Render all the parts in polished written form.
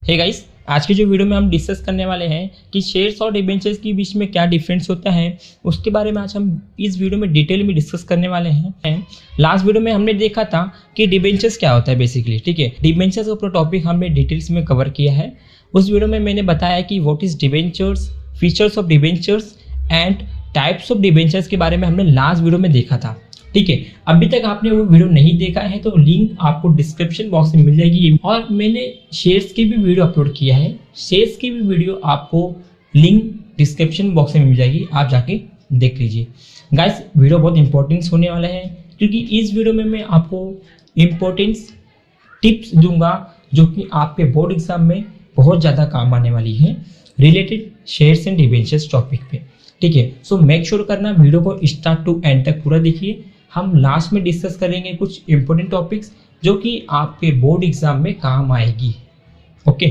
Hey guys, आज की जो वीडियो में हम डिस्कस करने वाले हैं कि शेयर्स और डिबेंचर्स के बीच में क्या डिफरेंस होता है, उसके बारे में आज हम इस वीडियो में डिटेल में डिस्कस करने वाले हैं। लास्ट वीडियो में हमने देखा था कि डिबेंचर्स क्या होता है बेसिकली, ठीक है। डिबेंचर्स का पूरा टॉपिक हमने डिटेल्स में कवर किया है। उस वीडियो में मैंने बताया कि what is debentures, features of debentures and types of debentures के बारे में हमने लास्ट वीडियो में देखा था, ठीक है। अभी तक आपने वो वीडियो नहीं देखा है तो लिंक आपको डिस्क्रिप्शन बॉक्स में मिल जाएगी। और मैंने शेयर्स की भी वीडियो अपलोड किया है, शेयर्स की भी वीडियो आपको लिंक डिस्क्रिप्शन बॉक्स में मिल जाएगी, आप जाके देख लीजिए। गाइस, वीडियो बहुत इंपॉर्टेंस होने वाला है क्योंकि इस वीडियो में मैं आपको इम्पोर्टेंस टिप्स दूंगा जो कि आपके बोर्ड एग्जाम में बहुत ज़्यादा काम आने वाली है related shares and debentures topic पे, ठीक है। सो मेक श्योर करना वीडियो को स्टार्ट टू एंड तक पूरा देखिए। हम लास्ट में डिस्कस करेंगे कुछ इंपॉर्टेंट टॉपिक्स जो कि आपके बोर्ड एग्जाम में काम आएगी, ओके।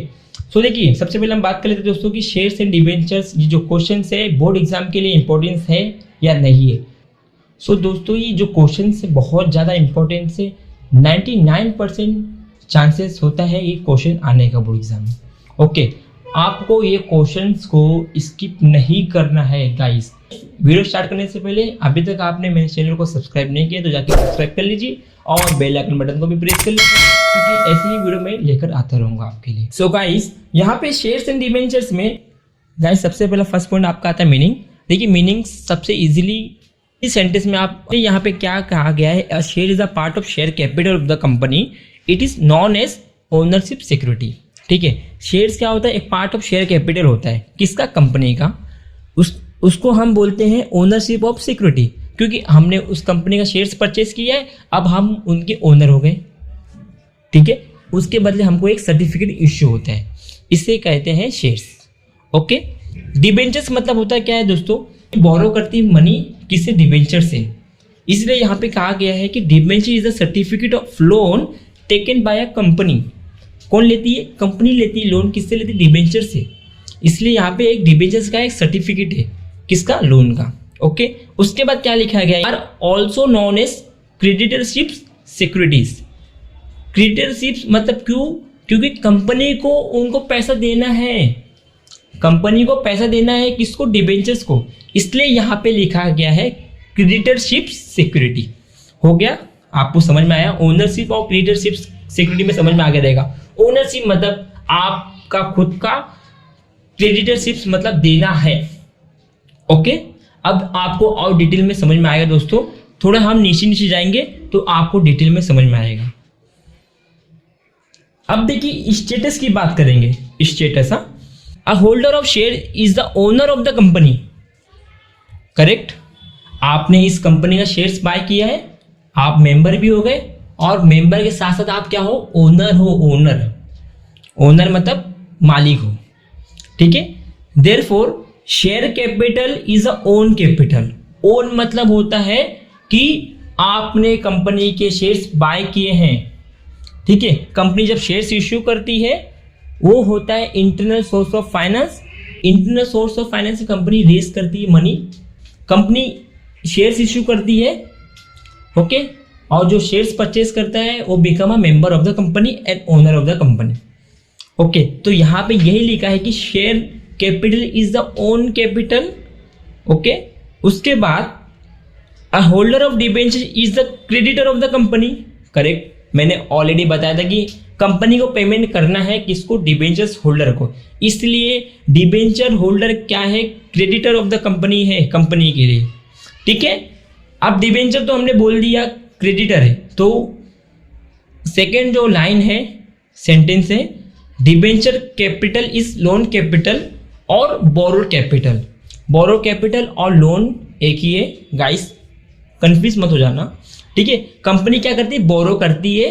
सो देखिए, सबसे पहले हम बात कर लेते हैं दोस्तों कि शेयर्स एंड डिबेंचर्स ये जो क्वेश्चन है बोर्ड एग्जाम के लिए इंपॉर्टेंस है या नहीं है। सो दोस्तों, ये जो क्वेश्चन है बहुत ज़्यादा इंपॉर्टेंस है, 99% चांसेस होता है ये क्वेश्चन आने का बोर्ड एग्जाम में, ओके। आपको ये क्वेश्चंस को स्किप नहीं करना है गाइस। वीडियो स्टार्ट करने से पहले अभी तक आपने मेरे चैनल को सब्सक्राइब नहीं किया तो जाके सब्सक्राइब कर लीजिए और बेल आइकन बटन को भी प्रेस कर लीजिए क्योंकि ऐसी ही वीडियो मैं लेकर आता रहूंगा आपके लिए। सो गाइस, यहाँ पे शेयर्स एंड डिबेंचर्स में गाइस सबसे पहला फर्स्ट पॉइंट आपका आता है मीनिंग। देखिए, मीनिंग सबसे इजीली इस सेंटेंस में आप यहाँ पे क्या कहा गया है, a share is a part of share capital of the company, it is known as ownership security, ठीक है। शेयर्स क्या होता है, एक पार्ट ऑफ शेयर कैपिटल होता है किसका, कंपनी का। उसको हम बोलते हैं ओनरशिप ऑफ सिक्योरिटी क्योंकि हमने उस कंपनी का शेयर्स परचेस किया है, अब हम उनके ओनर हो गए, ठीक है। उसके बदले हमको एक सर्टिफिकेट इश्यू होता है, इसे कहते हैं शेयर्स, ओके। डिबेंचर्स मतलब होता है क्या है दोस्तों, बोरो करती मनी किससे, डिबेंचर से। इसलिए यहाँ पे कहा गया है कि debenture is a certificate of loan taken by a company. कौन लेती है, कंपनी लेती है लोन, किससे लेती है, डिबेंचर से। इसलिए यहाँ पे एक डिबेंचर्स का एक सर्टिफिकेट है, किसका, लोन का, ओके। उसके बाद क्या लिखा गया, are also known as creditorships securities. Creditorships मतलब क्यों, क्योंकि कंपनी को उनको पैसा देना है, कंपनी को पैसा देना है किसको, डिबेंचर्स को, इसलिए यहाँ पे लिखा गया है क्रेडिटरशिप्स सिक्योरिटी। हो गया, आपको समझ में आया। ओनरशिप और क्रेडिटरशिप्स सिक्योरिटी में समझ में आ गया रहेगा। ओनरशिप मतलब आपका खुद का, क्रेडिटरशिप मतलब देना है, ओके। अब आपको और डिटेल में समझ में आएगा दोस्तों, थोड़ा हम नीचे जाएंगे तो आपको डिटेल में समझ में आएगा। अब देखिए स्टेटस की बात करेंगे। Status, a holder of share is the owner of the company, correct. आपने इस कंपनी का शेयर्स बाय किया है, आप मेंबर भी हो गए और मेंबर के साथ साथ आप क्या हो, ओनर हो। ओनर, ओनर मतलब मालिक हो, ठीक है। Therefore share capital is a own capital. Own मतलब होता है कि आपने कंपनी के शेयर्स बाय किए हैं, ठीक है। कंपनी जब शेयर्स इश्यू करती है वो होता है internal source of finance. Internal source of finance company raise करती है मनी, कंपनी शेयर्स इश्यू करती है, ओके। और जो शेयर्स परचेज करता है वो become a member of the company and owner of the company, okay. तो यहाँ पे यही लिखा है कि share capital is the own capital, okay. उसके बाद a holder of debenture is the creditor of the company, correct. मैंने ऑलरेडी बताया था कि कंपनी को पेमेंट करना है किसको, डिबेंचर्स होल्डर को, इसलिए डिबेंचर होल्डर क्या है, क्रेडिटर ऑफ द कंपनी है, कंपनी के लिए, ठीक है। अब डिबेंचर तो हमने बोल दिया क्रेडिटर है, तो सेकेंड जो लाइन है सेंटेंस है, debenture capital is loan capital और बोरोड कैपिटल। बोरो कैपिटल और लोन एक ही है गाइस, कंफ्यूज मत हो जाना, ठीक है। कंपनी क्या करती है, बोरो करती है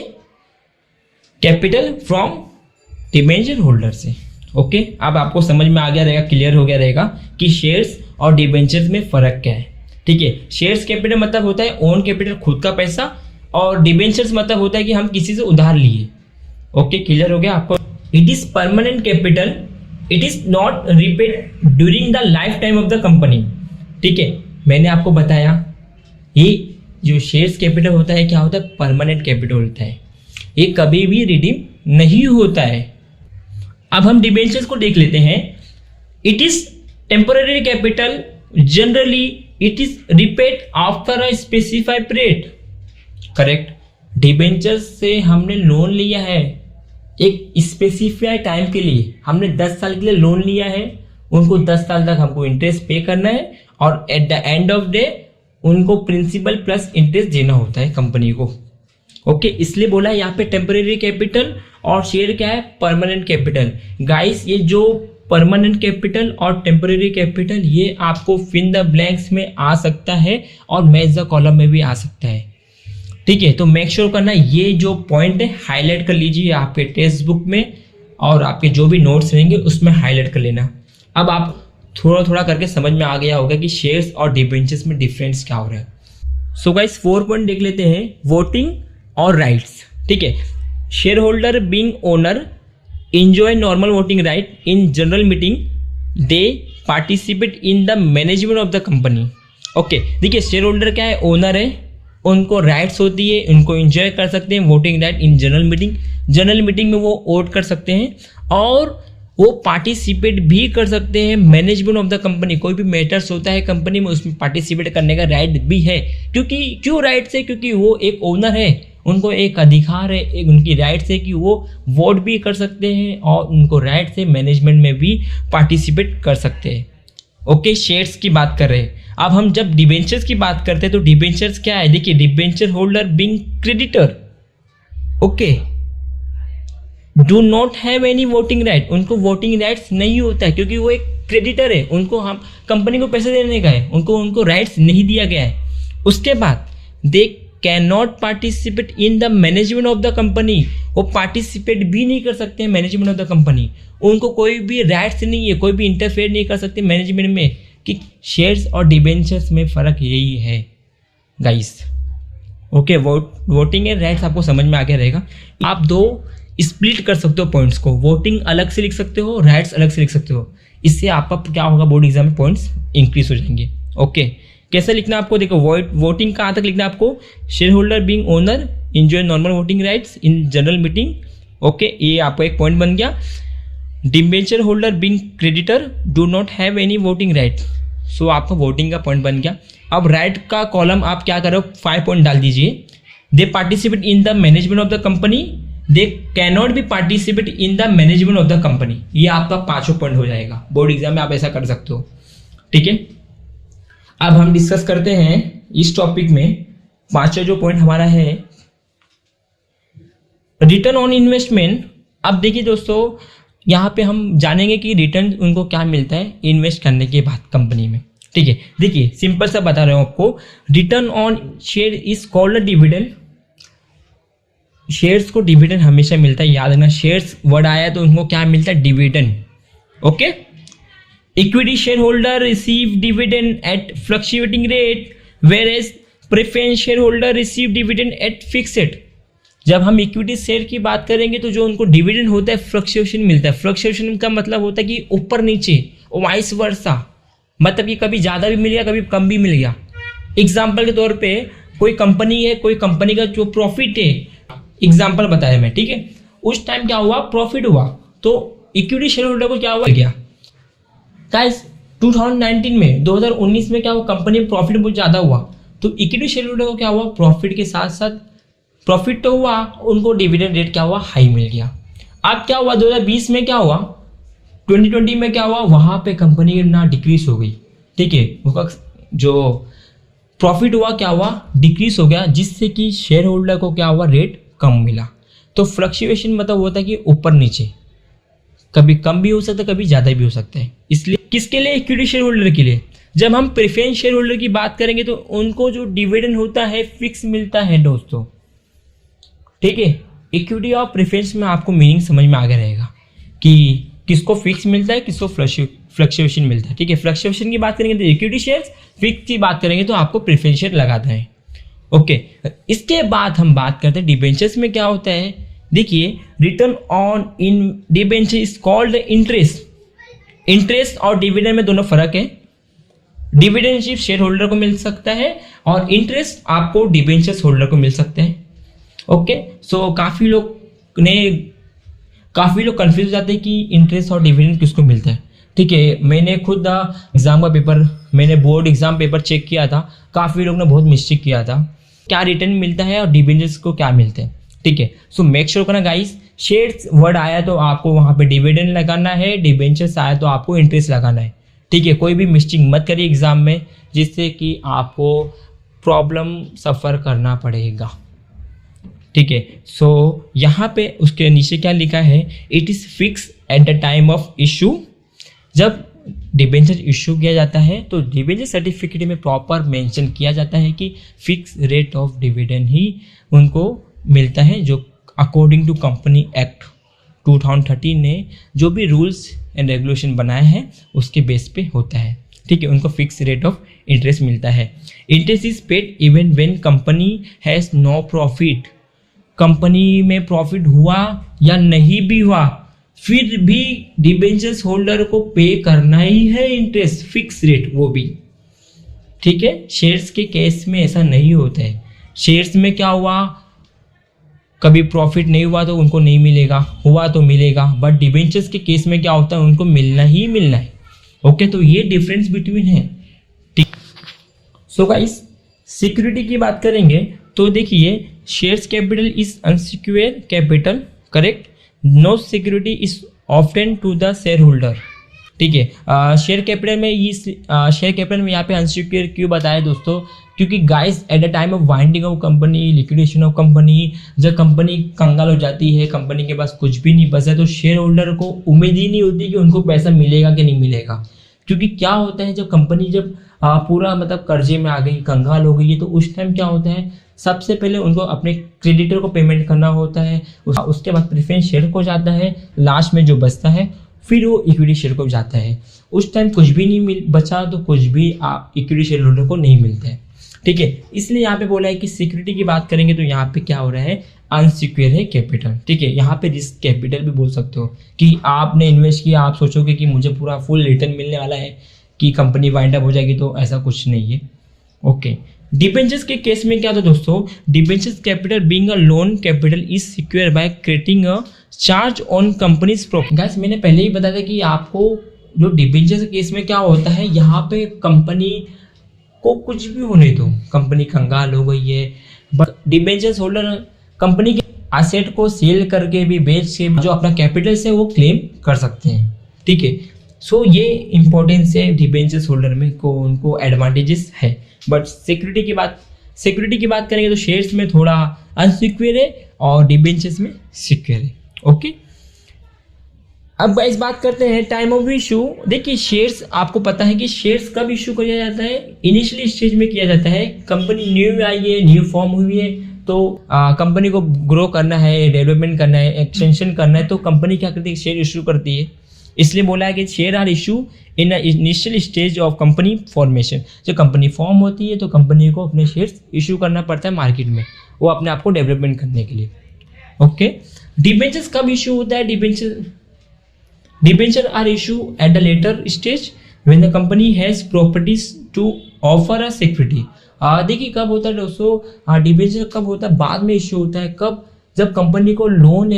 कैपिटल फ्रॉम डिबेंचर होल्डर से, ओके। अब आपको समझ में आ गया रहेगा, क्लियर हो गया रहेगा कि शेयर्स और डिबेंचर्स में फर्क क्या है, ठीक है। शेयर्स कैपिटल मतलब होता है ओन कैपिटल, खुद का पैसा, और डिबेंचर्स मतलब होता है कि हम किसी से उधार लिए, ओके। क्लियर हो गया आपको। It is permanent capital, it is not repaid during the life time of the company, ठीक है। मैंने आपको बताया ये जो शेयर्स कैपिटल होता है क्या होता है, परमानेंट कैपिटल होता है, ये कभी भी रिडीम नहीं होता है। अब हम डिबेंचर्स को देख लेते हैं। It is temporary capital, generally it is repaid after a specified period. Correct. Debentures से हमने लोन लिया है एक स्पेसिफाइड टाइम के लिए, हमने 10 साल के लिए लोन लिया है, उनको 10 साल तक हमको इंटरेस्ट पे करना है और at the end of day उनको प्रिंसिपल प्लस इंटरेस्ट देना होता है कंपनी को। ओके, इसलिए बोला है यहाँ पे टेम्परेरी कैपिटल और शेयर क्या है, परमानेंट कैपिटल। गाइस ये जो परमानेंट कैपिटल और टेम्परेरी कैपिटल ये आपको फिल द ब्लैंक्स में आ सकता है और मैच द कॉलम में भी आ सकता है। ठीक है, तो मेक श्योर करना ये जो पॉइंट है हाईलाइट कर लीजिए आपके टेक्स्ट बुक में और आपके जो भी नोट्स रहेंगे उसमें हाईलाइट कर लेना। अब आप थोड़ा थोड़ा करके समझ में आ गया होगा कि शेयर्स और डिबेंचर्स में डिफरेंस क्या हो रहा है। सो गाइस 4 पॉइंट देख लेते हैं, वोटिंग और राइट्स। ठीक है, share holder being owner enjoy normal voting right in general meeting, they participate in the management of the company। Okay, देखिए शेयर होल्डर क्या है, ओनर है, उनको राइट्स होती है, उनको एंजॉय कर सकते हैं वोटिंग राइट इन जनरल मीटिंग। जनरल मीटिंग में वो वोट कर सकते हैं और वो पार्टिसिपेट भी कर सकते हैं मैनेजमेंट ऑफ द कंपनी। कोई भी मैटर्स होता है कंपनी में उसमें पार्टिसिपेट करने का राइट भी है। क्यों राइट्स है, क्योंकि वो एक ओनर है, उनको एक अधिकार है, एक उनकी राइट्स है कि वो वोट भी कर सकते हैं और उनको राइट्स है मैनेजमेंट में भी पार्टिसिपेट कर सकते हैं। ओके, शेयर्स की बात कर रहे हैं। अब हम जब डिबेंचर्स की बात करते हैं तो डिबेंचर्स क्या है, देखिए debenture holder being creditor, okay, do not have any voting right, उनको वोटिंग राइट्स नहीं होता है क्योंकि वो एक क्रेडिटर है, उनको हम कंपनी को पैसे देने का है, उनको राइट्स नहीं दिया गया है। उसके बाद they can not participate in the management of the company, वो पार्टिसिपेट भी नहीं कर सकते हैं मैनेजमेंट ऑफ द कंपनी, उनको कोई भी राइट्स नहीं है, कोई भी इंटरफेयर नहीं कर सकते मैनेजमेंट में। कि शेयर्स और डिबेंचर्स में फ़र्क यही है guys. Okay, voting and rights आपको समझ में आ गया रहेगा। आप दो स्प्लिट कर सकते हो पॉइंट्स को, वोटिंग अलग से लिख सकते हो, राइट्स अलग से लिख सकते हो, इससे आपका क्या होगा, बोर्ड एग्जाम में पॉइंट्स इंक्रीज हो जाएंगे। ओके, कैसे लिखना आपको, देखो वोटिंग कहाँ तक लिखना आपको, share holder being owner enjoy normal voting rights in general meeting. Okay, ये आपको एक पॉइंट बन गया। Debenture holder being creditor do not have any voting right, so आपका वोटिंग का पॉइंट बन गया। अब राइट का कॉलम आप क्या करो, 5 पॉइंट डाल दीजिए। दे participate in the management of the company, they can not be participate in the management of the company, ये आपका 5वां पॉइंट हो जाएगा। बोर्ड एग्जाम में आप ऐसा कर सकते हो। ठीक है, अब हम डिस्कस करते हैं इस टॉपिक में 5वां जो पॉइंट हमारा है, रिटर्न ऑन इन्वेस्टमेंट। अब देखिए दोस्तों, यहाँ पे हम जानेंगे कि रिटर्न उनको क्या मिलता है इन्वेस्ट करने के बाद कंपनी में। ठीक है, देखिए सिंपल सा बता रहा हूँ आपको, return on share is called dividend. Shares को डिविडेंड हमेशा मिलता है, याद रखना, शेयर्स वर्ड आया तो उनको क्या मिलता है, dividend. Okay, equity share holder receive dividend at fluctuating rate, whereas preference share holder receive dividend at fixed. जब हम इक्विटी शेयर की बात करेंगे तो जो उनको डिविडेंड होता है फ्लक्चुएशन मिलता है। फ्लक्चुएशन का मतलब होता है कि ऊपर नीचे, वाइस वर्सा, मतलब कि कभी ज़्यादा भी मिल गया कभी कम भी मिल गया। एग्जाम्पल के तौर पे कोई कंपनी है, कोई कंपनी का जो प्रॉफिट है, एग्जाम्पल बताया मैं, ठीक है, उस टाइम क्या हुआ, प्रॉफिट हुआ, तो इक्विटी शेयर होल्डर को क्या हुआ, गया गाइस 2019 में 2019 में क्या हुआ, कंपनी में प्रॉफिट बहुत ज़्यादा हुआ, तो इक्विटी शेयर होल्डर को क्या हुआ, प्रॉफिट के साथ साथ प्रॉफिट तो हुआ, उनको डिविडेंड रेट क्या हुआ, हाई मिल गया। अब क्या हुआ 2020 में, क्या हुआ 2020 में, क्या हुआ, वहाँ पे कंपनी की ना डिक्रीज हो गई। ठीक है, उसका जो प्रॉफिट हुआ क्या हुआ, डिक्रीज हो गया, जिससे कि शेयर होल्डर को क्या हुआ, रेट कम मिला। तो फ्लक्चुएशन मतलब होता है कि ऊपर नीचे, कभी कम भी हो सकता है कभी ज़्यादा भी हो सकता है। इसलिए किसके लिए, इक्विटी शेयर होल्डर के लिए। जब हम प्रेफरेंस शेयर होल्डर की बात करेंगे तो उनको जो डिविडेंड होता है फिक्स मिलता है दोस्तों। ठीक है, इक्विटी और प्रेफरेंस में आपको मीनिंग समझ में आ गया रहेगा कि किसको फिक्स मिलता है, किसको फ्लक्चुएशन मिलता है। ठीक है, फ्लक्चुएशन की बात करेंगे तो इक्विटी शेयर्स, फिक्स की बात करेंगे तो आपको प्रेफरेंस शेयर लगाता है। ओके, इसके बाद हम बात करते हैं डिबेंचर्स में क्या होता है। देखिए, return on in debenture is called interest. Interest और डिविडेंड में दोनों फर्क है। डिविडेंड सिर्फ शेयर होल्डर को मिल सकता है और इंटरेस्ट आपको डिबेंचर्स होल्डर को मिल सकते हैं। ओके, सो काफ़ी लोग ने काफ़ी लोग कंफ्यूज हो जाते हैं कि इंटरेस्ट और डिविडेंड किसको मिलता है। ठीक है, मैंने खुद एग्जाम का पेपर, मैंने बोर्ड एग्जाम पेपर चेक किया था, काफ़ी लोग ने बहुत मिस्टेक किया था, क्या रिटर्न मिलता है और डिविडेंड्स को क्या मिलते हैं। ठीक है, सो मेक श्योर करना गाइस, शेयर्स वर्ड आया तो आपको वहाँ पे डिविडेंड लगाना है, डिबेंचर्स आया तो आपको इंटरेस्ट लगाना है। ठीक है, कोई भी मिस्टेक मत करिए एग्जाम में, जिससे कि आपको प्रॉब्लम सफ़र करना पड़ेगा। ठीक है, सो यहाँ पे उसके नीचे क्या लिखा है, it is fix eight the time of issue. जब डिबेंचर इशू किया जाता है तो डिबेंचर सर्टिफिकेट में प्रॉपर मेंशन किया जाता है कि फिक्स रेट ऑफ डिविडेंड ही उनको मिलता है, जो अकॉर्डिंग टू कंपनी एक्ट 2013 ने जो भी रूल्स एंड रेगुलेशन बनाए हैं उसके बेस पे होता है। ठीक है, उनको फिक्स रेट ऑफ इंटरेस्ट मिलता है। Interest is paid even when company has no profit. Company में प्रॉफिट हुआ या नहीं भी हुआ, फिर भी डिबेंचर्स होल्डर को पे करना ही है इंटरेस्ट, फिक्स रेट वो भी। ठीक है, शेयर्स के केस में ऐसा नहीं होता है। शेयर्स में क्या हुआ, कभी प्रॉफिट नहीं हुआ तो उनको नहीं मिलेगा, हुआ तो मिलेगा, बट डिबेंचर्स के केस में क्या होता है, उनको मिलना ही मिलना है। ओके, तो ये डिफरेंस बिटवीन है। ठीक, सो गाइस सिक्योरिटी की बात करेंगे तो देखिए, shares capital is unsecured capital, correct. No security is often to the share holder. ठीक है, शेयर कैपिटल में शेयर कैपिटल में यहाँ पे अनसिक्योर्ड क्यों बताया दोस्तों, क्योंकि guys at the time of winding of company, liquidation of company, जब कंपनी कंगाल हो जाती है, कंपनी के पास कुछ भी नहीं बचा है, तो शेयर होल्डर को उम्मीद ही नहीं होती कि उनको पैसा मिलेगा कि नहीं मिलेगा। क्योंकि क्या होता है, जब कंपनी जब पूरा मतलब कर्जे में आ गई, कंगाल हो गई है, तो उस टाइम क्या होता है, सबसे पहले उनको अपने क्रेडिटर को पेमेंट करना होता है, उसके बाद प्रेफरेंस शेयर को जाता है, लास्ट में जो बचता है फिर वो इक्विटी शेयर को जाता है। उस टाइम कुछ भी नहीं बचा तो कुछ भी आप इक्विटी शेयर होल्डर को नहीं मिलता है। ठीक है, इसलिए यहाँ पे बोला है कि सिक्योरिटी की बात करेंगे तो यहाँ पे क्या हो रहा है, अनसिक्योर है कैपिटल। ठीक है, यहाँ पे रिस्क कैपिटल भी बोल सकते हो कि आपने इन्वेस्ट किया, आप सोचोगे कि मुझे पूरा फुल रिटर्न मिलने वाला है, कि कंपनी वाइंड अप हो जाएगी, तो ऐसा कुछ नहीं है। ओके, डिबेंचर्स के केस में क्या था दोस्तों, debentures capital being a loan capital is secure by creating a charge on companies profit. Guys मैंने पहले ही बताया था कि आपको जो डिबेंचर्स के केस में क्या होता है, यहाँ पे कंपनी को कुछ भी होने दो, कंपनी कंगाल हो गई है, बट डिबेंचर्स होल्डर कंपनी के एसेट को सेल करके भी, बेच के जो अपना कैपिटल से वो क्लेम कर सकते हैं। ठीक है, सो ये इंपॉर्टेंस है डिबेंचर्स होल्डर में, को उनको एडवांटेजेस है। बट सिक्योरिटी की बात करेंगे तो शेयर्स में थोड़ा अनसिक्योर है और डिबेंचर्स में सिक्योर है। ओके, अब गाइस बात करते हैं टाइम ऑफ इशू। देखिए, शेयर्स आपको पता है कि शेयर्स कब इशू किया जाता है, इनिशियली स्टेज में किया जाता है। कंपनी न्यू आई है, न्यू फॉर्म हुई है, तो कंपनी को ग्रो करना है, डेवलपमेंट करना है, एक्सटेंशन करना है, तो कंपनी क्या करती है, शेयर इशू करती है। इसलिए बोला है कि share are issue in initial stage of company formation. जब कंपनी फॉर्म होती है तो कंपनी को अपने शेयर्स इशू करना पड़ता है मार्केट में, वो अपने आप को डेवलपमेंट करने के लिए। ओके, डिबेंचर्स कब इशू होता है, debenture are issue at the later stage when the company has properties to offer a security. देखिए कब होता है दोस्तों, डिबेंचर कब होता है, बाद में इशू होता है। कब, जब कंपनी को लोन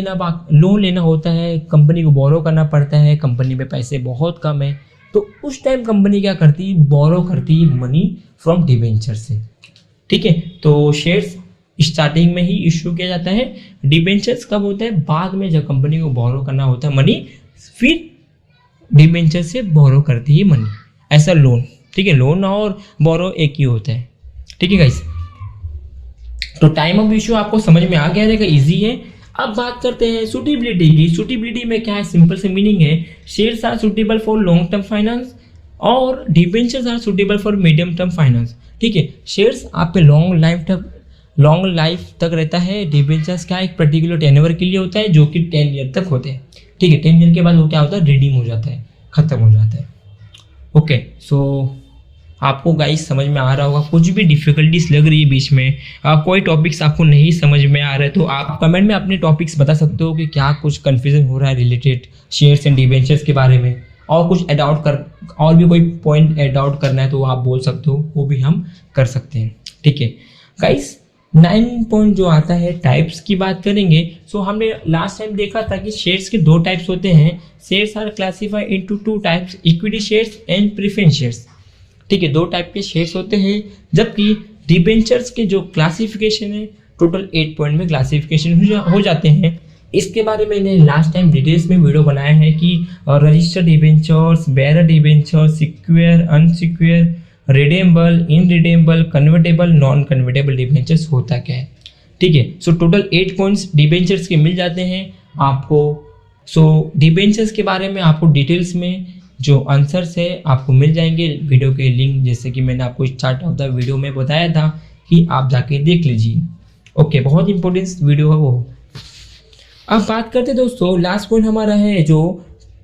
लेना होता है, कंपनी को बोरो करना पड़ता है, कंपनी में पैसे बहुत कम है, तो उस टाइम कंपनी क्या करती है, बोरो करती है मनी फ्रॉम डिबेंचर से। ठीक है, तो शेयर्स स्टार्टिंग में ही इशू किया जाता है, डिबेंचर्स कब होता है, बाद में जब कंपनी को बोरो करना होता है मनी, फिर डिबेंचर से बोरो करती है मनी, ऐसा लोन। ठीक है, लोन और बोरो एक ही होता है। ठीक है गाइस, तो टाइम ऑफ इशू आपको समझ में आ गया रहेगा, इजी है। अब बात करते हैं सूटेबिलिटी की। सूटेबिलिटी में क्या है, सिंपल से मीनिंग है, shares are suitable for long term finance और debentures are suitable for medium term finance. ठीक है, शेयर्स आप पे लॉन्ग लाइफ तक रहता है, डिबेंचर्स क्या एक पर्टिकुलर टेन्योर के लिए होता है, जो कि 10 ईयर तक होते हैं। ठीक है, 10 ईयर के बाद वो क्या होता है, रिडीम हो जाता है, खत्म हो जाता है। ओके, सो आपको गाइस समझ में आ रहा होगा, कुछ भी डिफिकल्टीज लग रही है बीच में, कोई टॉपिक्स आपको नहीं समझ में आ रहा है, तो आप कमेंट में अपने टॉपिक्स बता सकते हो कि क्या कुछ कन्फ्यूजन हो रहा है रिलेटेड शेयर्स एंड डिबेंचर्स के बारे में, और कुछ और भी कोई पॉइंट ऐड आउट करना है तो आप बोल सकते हो, वो भी हम कर सकते हैं। ठीक है गाइस, 9 पॉइंट जो आता है टाइप्स की बात करेंगे। सो हमने लास्ट टाइम देखा था कि शेयर्स के 2 टाइप्स होते हैं। Shares are classified into 2 types, equity shares and preference shares. ठीक है, 2 टाइप के शेयर्स होते हैं, जबकि डिबेंचर्स के जो क्लासिफिकेशन है टोटल 8 पॉइंट में क्लासिफिकेशन हो जाते हैं। इसके बारे में मैंने लास्ट टाइम डिटेल्स में वीडियो बनाया है कि registered debentures, bearer debentures, secure, unsecure, redeemable, irredeemable, convertible, non convertible debentures होता क्या है। ठीक है, सो टोटल 8 पॉइंट्स डिबेंचर्स के मिल जाते हैं आपको। सो डिबेंचर्स के बारे में आपको डिटेल्स में जो आंसर्स है आपको मिल जाएंगे, वीडियो के लिंक जैसे कि मैंने आपको स्टार्ट ऑफ द वीडियो में बताया था कि आप जाके देख लीजिए। ओके, बहुत इंपॉर्टेंट वीडियो है वो। अब बात करते हैं दोस्तों, लास्ट पॉइंट हमारा है जो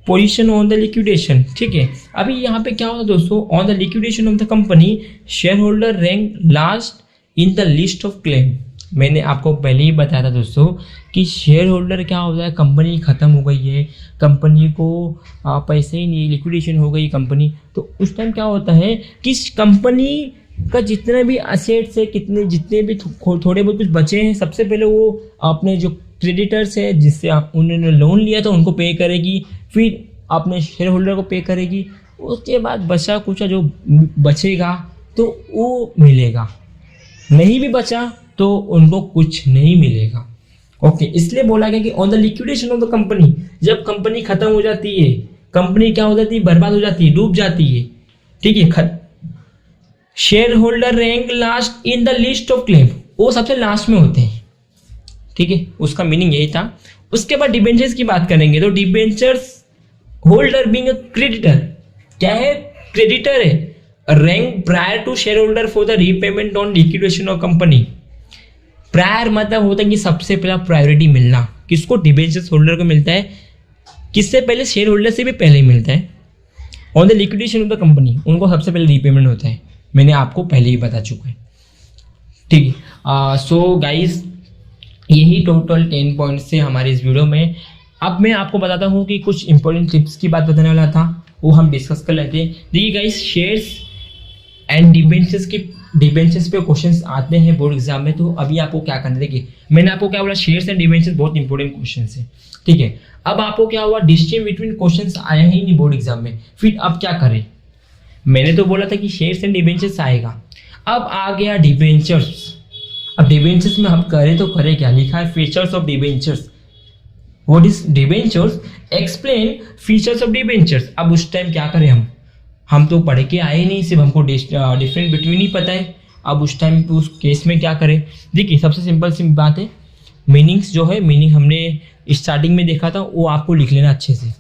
पोजीशन ऑन द लिक्विडेशन। ठीक है, अभी यहाँ पे क्या होता है दोस्तों, on the liquidation of the company share holder rank last in the list of claim. मैंने आपको पहले ही बताया था दोस्तों कि शेयर होल्डर क्या होता है, कंपनी ख़त्म हो गई है, कंपनी को पैसे ही नहीं, लिक्विडेशन हो गई कंपनी, तो उस टाइम क्या होता है कि कंपनी का जितने भी असेट्स है, जितने भी थोड़े बहुत कुछ बचे हैं, सबसे पहले वो अपने जो क्रेडिटर्स है जिससे उन्होंने लोन लिया था उनको पे करेगी, फिर अपने शेयर होल्डर को पे करेगी, उसके बाद बचा कुचा जो बचेगा तो वो मिलेगा, नहीं भी बचा तो उनको कुछ नहीं मिलेगा। ओके, इसलिए बोला गया कि on the liquidation of the company, जब कंपनी खत्म हो जाती है, कंपनी क्या हो जाती है, बर्बाद हो जाती है, डूब जाती है। ठीक है, share holder rank last in the list of claim, वो सबसे लास्ट में होते हैं। ठीक है, उसका मीनिंग यही था। उसके बाद डिबेंचर्स की बात करेंगे तो debentures holder being a creditor, क्या है, क्रेडिटर है, rank prior to share holder for the repayment on liquidation of company. Prior मतलब होता है कि सबसे पहला प्रायोरिटी मिलना किसको, डिबेंचर्स होल्डर को मिलता है, किससे पहले, शेयर होल्डर से भी पहले ही मिलता है। On the liquidation of the company उनको सबसे पहले रीपेमेंट होता है, मैंने आपको पहले ही बता चुका है। ठीक है, सो गाइस यही टोटल 10 पॉइंट्स थे हमारे इस वीडियो में। अब मैं आपको बताता हूँ कि कुछ इंपॉर्टेंट टिप्स की बात बताने वाला था, वो हम डिस्कस कर लेते हैं। देखिए गाइस, शेयर्स एंड डिबेंचर्स पे क्वेश्चंस आते हैं बोर्ड एग्जाम में, तो अभी आपको क्या करना है, देखिए मैंने आपको क्या बोला, शेयर्स एंड डिबेंचर्स बहुत इंपॉर्टेंट क्वेश्चंस है। ठीक है, अब आपको क्या हुआ, डिस्टिंक्शन बिटवीन क्वेश्चंस आया ही नहीं बोर्ड एग्जाम में, फिर अब क्या करें, मैंने तो बोला था कि शेयर्स एंड डिबेंचर्स आएगा, अब आ गया डिबेंचर्स। अब डिबेंचर्स में हम करें तो करें क्या, लिखा है features of debentures. What is debentures, explain features of debentures. अब उस टाइम क्या करें, हम तो पढ़ के आए नहीं, सिर्फ हमको डिफरेंट बिटवीन ही पता है। अब उस टाइम उस केस में क्या करें, देखिए सबसे सिंपल सी बात है, मीनिंग्स जो है, मीनिंग हमने स्टार्टिंग में देखा था वो आपको लिख लेना अच्छे से,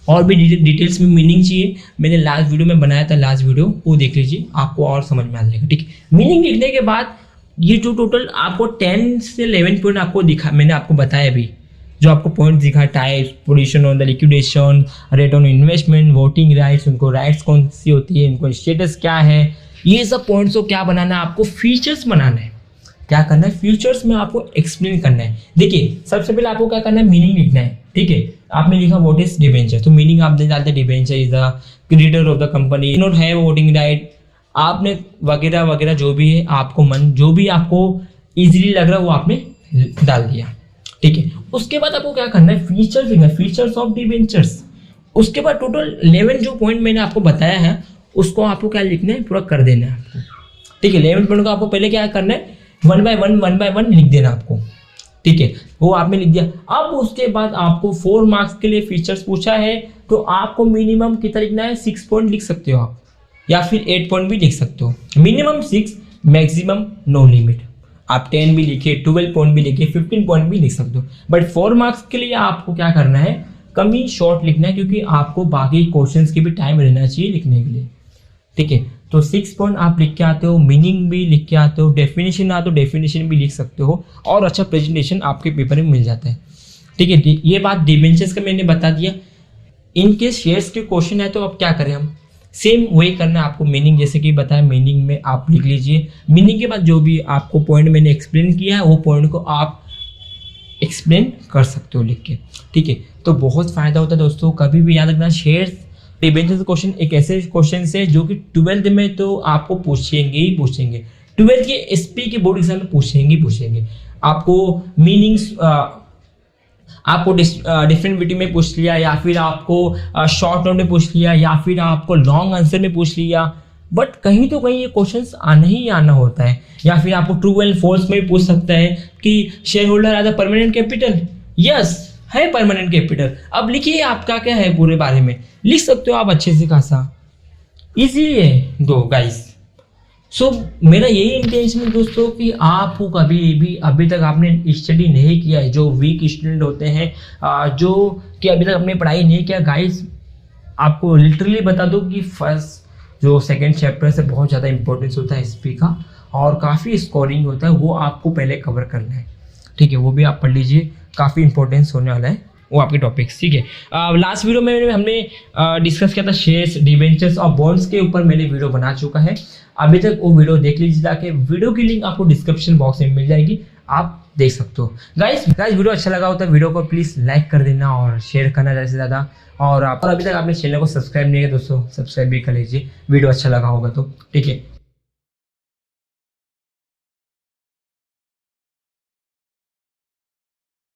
और भी डिटेल्स में मीनिंग चाहिए, मैंने लास्ट वीडियो में बनाया था, लास्ट वीडियो वो देख लीजिए, आपको और समझ में आ जाएगा। ठीक है, मीनिंग लिखने के बाद ये जो टोटल आपको 10 से 11 पॉइंट आपको दिखा, मैंने आपको बताया भी, जो आपको पॉइंट दिखा, types, position on the liquidation, rate on investment, voting rights, उनको राइट्स कौन सी होती है, इनको स्टेटस क्या है, ये सब पॉइंट्स को क्या बनाना है, आपको फीचर्स बनाना है। क्या करना है, फ्यूचर्स में आपको एक्सप्लेन करना है। देखिए सबसे पहले आपको क्या करना है, मीनिंग लिखना है। ठीक है, आपने लिखा व्हाट इज डिबेंचर, तो मीनिंग आप डालते debenture is the creditor of the company, not have voting right, आपने वगैरह वगैरह जो भी है आपको जो भी आपको इजीली लग रहा है वो आपने डाल दिया। ठीक है, उसके बाद आपको क्या करना है, फीचर्स लिखना है, फीचर्स ऑफ डिबेंचर्स। उसके बाद टोटल 11 जो पॉइंट मैंने आपको बताया है उसको आपको क्या लिखना है, पूरा कर देना है आपको। ठीक है, 11 पॉइंट को आपको पहले क्या करना है, वन बाय वन लिख देना आपको। ठीक है, वो आपने लिख दिया। अब उसके बाद आपको 4 मार्क्स के लिए फीचर्स पूछा है, तो आपको मिनिमम कितना लिखना है, 6 पॉइंट लिख सकते हो आप, या फिर 8 पॉइंट भी लिख सकते हो। Minimum 6, maximum no limit. आप 10 भी लिखे, 12 पॉइंट भी लिखे, 15 पॉइंट भी लिख सकते हो, बट 4 मार्क्स के लिए आपको क्या करना है, कम ही शॉर्ट लिखना है, क्योंकि आपको बाकी क्वेश्चंस की भी टाइम रहना चाहिए लिखने के लिए। ठीक है, तो 6 पॉइंट आप लिख के आते हो, मीनिंग भी लिख के आते हो, डेफिनेशन आते हो, डेफिनेशन भी लिख सकते हो, और अच्छा प्रेजेंटेशन आपके पेपर में मिल जाता है। ठीक है, ये बात डिबेंचर्स का मैंने बता दिया। इनकेस शेयर्स के क्वेश्चन है तो अब क्या करें, हम सेम वही करना है आपको। मीनिंग जैसे कि बताया, मीनिंग में आप लिख लीजिए, मीनिंग के बाद जो भी आपको पॉइंट मैंने एक्सप्लेन किया है वो पॉइंट को आप एक्सप्लेन कर सकते हो लिख के। ठीक है, तो बहुत फायदा होता है दोस्तों। कभी भी याद रखना, शेयर्स डिबेंचर्स क्वेश्चन एक ऐसे क्वेश्चन है जो कि 12th में तो आपको पूछेंगे ही पूछेंगे। ट्वेल्थ के एसपी के बोर्ड एग्जाम में पूछेंगे आपको मीनिंग्स, आपको डिफरेंट में पूछ लिया, या फिर आपको शॉर्ट नोट में पूछ लिया, या फिर आपको लॉन्ग आंसर में पूछ लिया, बट कहीं तो कहीं ये क्वेश्चंस आना ही आना होता है। या फिर आपको ट्रू एंड फॉल्स में भी पूछ सकता है कि share holder as a permanent capital, yes है परमानेंट कैपिटल। अब लिखिए आपका क्या है, पूरे बारे में लिख सकते हो आप अच्छे से खासा, इजी है दो गाइस। सो मेरा यही इंटेंशन है दोस्तों कि आपको कभी भी अभी तक आपने स्टडी नहीं किया है, जो वीक स्टूडेंट होते हैं, जो कि अभी तक आपने पढ़ाई नहीं किया गाइस, आपको लिटरली बता दूं कि फर्स्ट जो सेकंड चैप्टर से बहुत ज़्यादा इंपॉर्टेंस होता है एसपी का, और काफ़ी स्कोरिंग होता है, वो आपको पहले कवर करना है, ठीक है। वो भी आप पढ़ लीजिए, काफ़ी इंपॉर्टेंस होने वाला है वो आपके टॉपिक्स, ठीक है। लास्ट वीडियो में हमने डिस्कस किया था शेयर्स, डिबेंचर्स और बॉन्ड्स के ऊपर मैंने वीडियो बना चुका है, अभी तक वो वीडियो देख लीजिए, ताकि वीडियो की लिंक आपको डिस्क्रिप्शन बॉक्स में मिल जाएगी, आप देख सकते हो। गाइस वीडियो अच्छा लगा हो तो वीडियो को प्लीज़ लाइक कर देना और शेयर करना ज़्यादा से ज़्यादा, और अभी तक आपने चैनल को सब्सक्राइब नहीं किया दोस्तों, सब्सक्राइब भी कर लीजिए, वीडियो अच्छा लगा होगा तो, ठीक है।